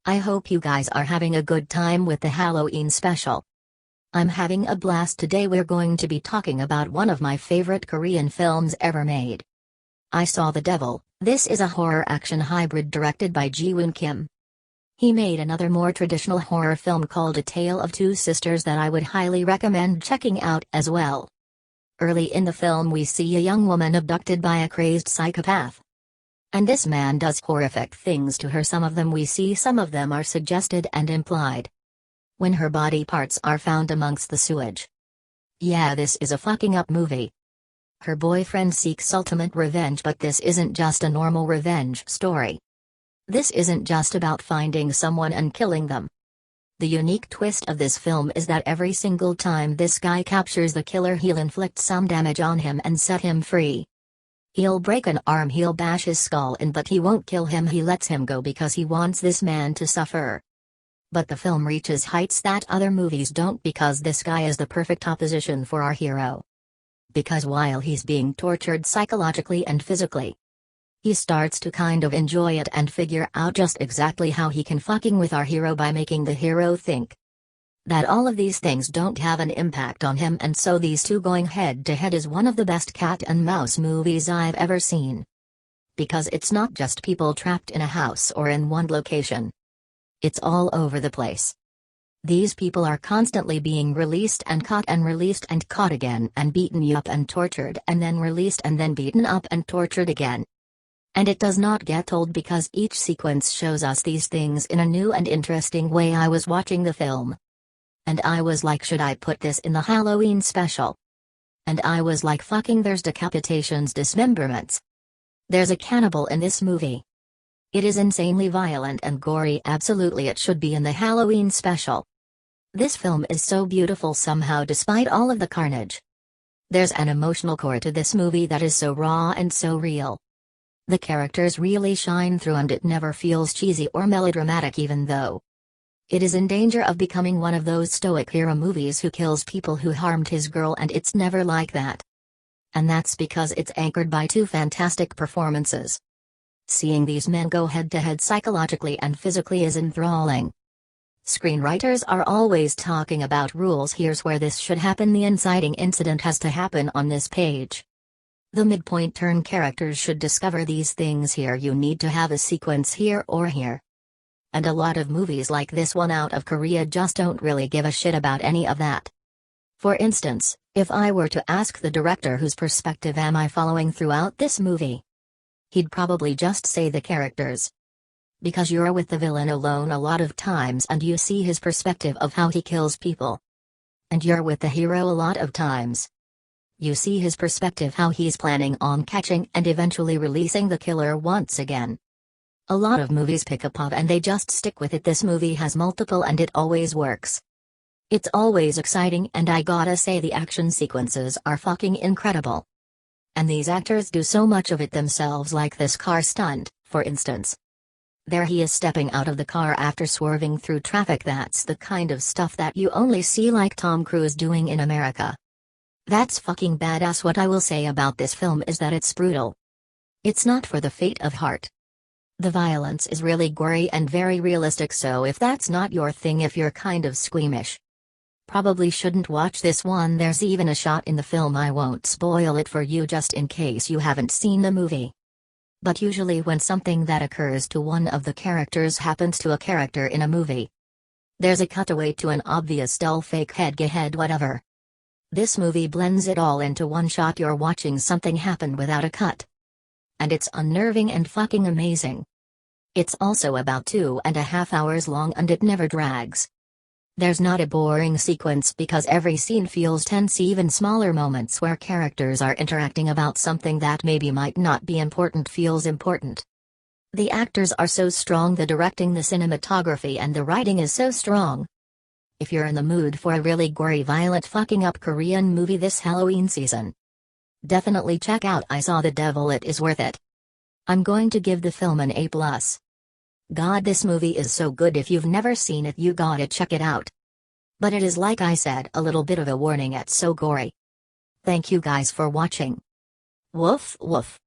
I hope you guys are having a good time with the Halloween special. I'm having a blast today. We're going to be talking about one of my favorite Korean films ever made. I Saw the Devil. This is a horror-action hybrid directed by Jee-woon Kim. He made another more traditional horror film called A Tale of Two Sisters that I would highly recommend checking out as well. Early in the film we see a young woman abducted by a crazed psychopath. And this man does horrific things to her. Some of them we see, some of them are suggested and implied. When her body parts are found amongst the sewage. Yeah, this is a fucking up movie. Her boyfriend seeks ultimate revenge, but this isn't just a normal revenge story. This isn't just about finding someone and killing them. The unique twist of this film is that every single time this guy captures the killer, he'll inflict some damage on him and set him free. He'll break an arm, he'll bash his skull in, but he won't kill him. He lets him go because he wants this man to suffer. But the film reaches heights that other movies don't, because this guy is the perfect opposition for our hero. Because while he's being tortured psychologically and physically, he starts to kind of enjoy it and figure out just exactly how he can fucking with our hero by making the hero think that all of these things don't have an impact on him. And so these two going head to head is one of the best cat and mouse movies I've ever seen. Because it's not just people trapped in a house or in one location. It's all over the place. These people are constantly being released and caught again and beaten up and tortured and then released and then beaten up and tortured again. And it does not get old because each sequence shows us these things in a new and interesting way. I was watching the film. And I was like, should I put this in the Halloween special? And I was like, fucking, there's decapitations, dismemberments. There's a cannibal in this movie. It is insanely violent and gory. Absolutely, it should be in the Halloween special. This film is so beautiful somehow despite all of the carnage. There's an emotional core to this movie that is so raw and so real. The characters really shine through and it never feels cheesy or melodramatic, even though it is in danger of becoming one of those stoic hero movies who kills people who harmed his girl, and it's never like that. And that's because it's anchored by two fantastic performances. Seeing these men go head to head psychologically and physically is enthralling. Screenwriters are always talking about rules. Here's where this should happen. The inciting incident has to happen on this page. The midpoint turn characters should discover these things here. You need to have a sequence here or here. And a lot of movies like this one out of Korea just don't really give a shit about any of that. For instance, if I were to ask the director whose perspective am I following throughout this movie, he'd probably just say the characters. Because you're with the villain alone a lot of times and you see his perspective of how he kills people. And you're with the hero a lot of times. You see his perspective how he's planning on catching and eventually releasing the killer once again. A lot of movies pick up and they just stick with it. This movie has multiple and it always works. It's always exciting, and I gotta say the action sequences are fucking incredible. And these actors do so much of it themselves, like this car stunt, for instance. There he is stepping out of the car after swerving through traffic. That's the kind of stuff that you only see like Tom Cruise doing in America. That's fucking badass. What I will say about this film is that it's brutal. It's not for the faint of heart. The violence is really gory and very realistic, so if that's not your thing, if you're kind of squeamish, probably shouldn't watch this one. There's even a shot in the film, I won't spoil it for you just in case you haven't seen the movie. But usually when something that occurs to one of the characters happens to a character in a movie, there's a cutaway to an obvious dull fake head whatever. This movie blends it all into one shot. You're watching something happen without a cut. And it's unnerving and fucking amazing. It's also about 2.5 hours long and it never drags. There's not a boring sequence because every scene feels tense. Even smaller moments where characters are interacting about something that maybe might not be important feels important. The actors are so strong, the directing, the cinematography and the writing is so strong. If you're in the mood for a really gory, violent, fucking up Korean movie this Halloween season, definitely check out I Saw the Devil. It is worth it. I'm going to give the film an A+. God, this movie is so good. If you've never seen it, you gotta check it out. But it is, like I said, a little bit of a warning, it's so gory. Thank you guys for watching. Woof woof.